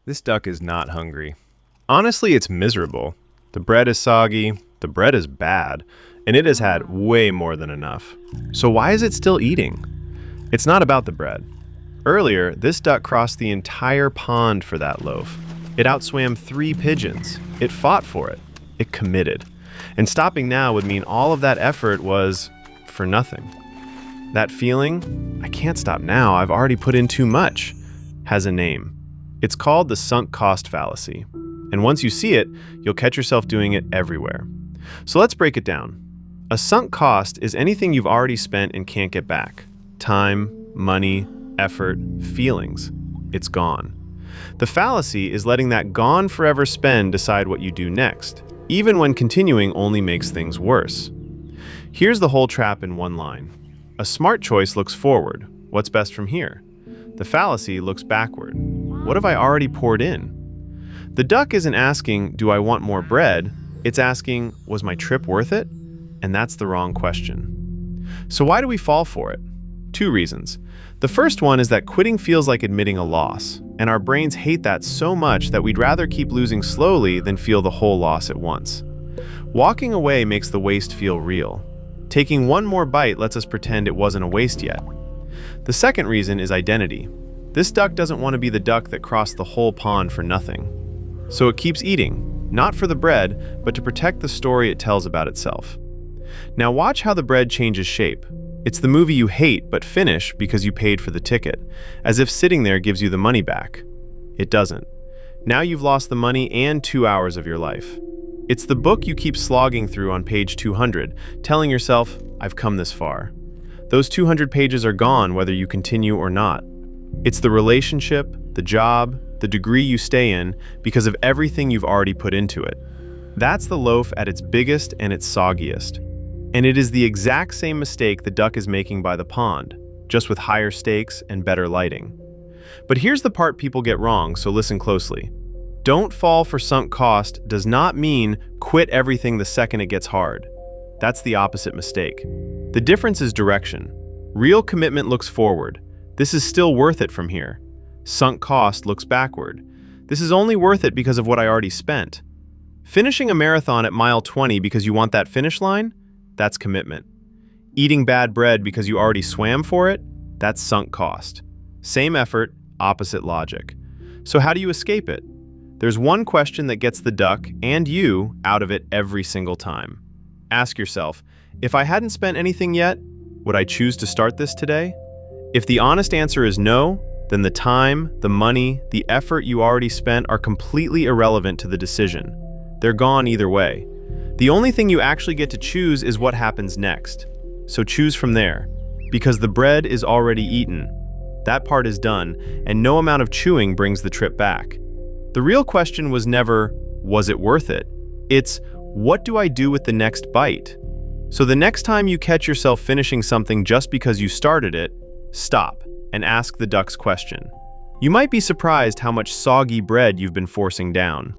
This duck is not hungry. Honestly, it's miserable. The bread is soggy, the bread is bad, and it has had way more than enough. So why is it still eating? It's not about the bread. Earlier, this duck crossed the entire pond for that loaf. It outswam 3 pigeons. It fought for it. It committed. And stopping now would mean all of that effort was for nothing. That feeling, I can't stop now, I've already put in too much, has a name. It's called the sunk cost fallacy. And once you see it, you'll catch yourself doing it everywhere. So let's break it down. A sunk cost is anything you've already spent and can't get back. Time, money, effort, feelings. It's gone. The fallacy is letting that gone forever spend decide what you do next, even when continuing only makes things worse. Here's the whole trap in one line. A smart choice looks forward. What's best from here? The fallacy looks backward. What have I already poured in? The duck isn't asking, do I want more bread? It's asking, was my trip worth it? And that's the wrong question. So why do we fall for it? 2 reasons. The first one is that quitting feels like admitting a loss, and our brains hate that so much that we'd rather keep losing slowly than feel the whole loss at once. Walking away makes the waste feel real. Taking one more bite lets us pretend it wasn't a waste yet. The second reason is identity. This duck doesn't want to be the duck that crossed the whole pond for nothing. So it keeps eating, not for the bread, but to protect the story it tells about itself. Now watch how the bread changes shape. It's the movie you hate but finish because you paid for the ticket, as if sitting there gives you the money back. It doesn't. Now you've lost the money and 2 hours of your life. It's the book you keep slogging through on page 200, telling yourself, I've come this far. Those 200 pages are gone whether you continue or not. It's the relationship, the job, the degree you stay in because of everything you've already put into it. That's the loaf at its biggest and its soggiest. And it is the exact same mistake the duck is making by the pond, just with higher stakes and better lighting. But here's the part people get wrong, so listen closely. Don't fall for sunk cost does not mean quit everything the second it gets hard. That's the opposite mistake. The difference is direction. Real commitment looks forward. This is still worth it from here. Sunk cost looks backward. This is only worth it because of what I already spent. Finishing a marathon at mile 20 because you want that finish line? That's commitment. Eating bad bread because you already swam for it? That's sunk cost. Same effort, opposite logic. So how do you escape it? There's one question that gets the duck and you out of it every single time. Ask yourself, if I hadn't spent anything yet, would I choose to start this today? If the honest answer is no, then the time, the money, the effort you already spent are completely irrelevant to the decision. They're gone either way. The only thing you actually get to choose is what happens next. So choose from there, because the bread is already eaten. That part is done, and no amount of chewing brings the trip back. The real question was never, was it worth it? It's, what do I do with the next bite? So the next time you catch yourself finishing something just because you started it, stop and ask the duck's question. You might be surprised how much soggy bread you've been forcing down.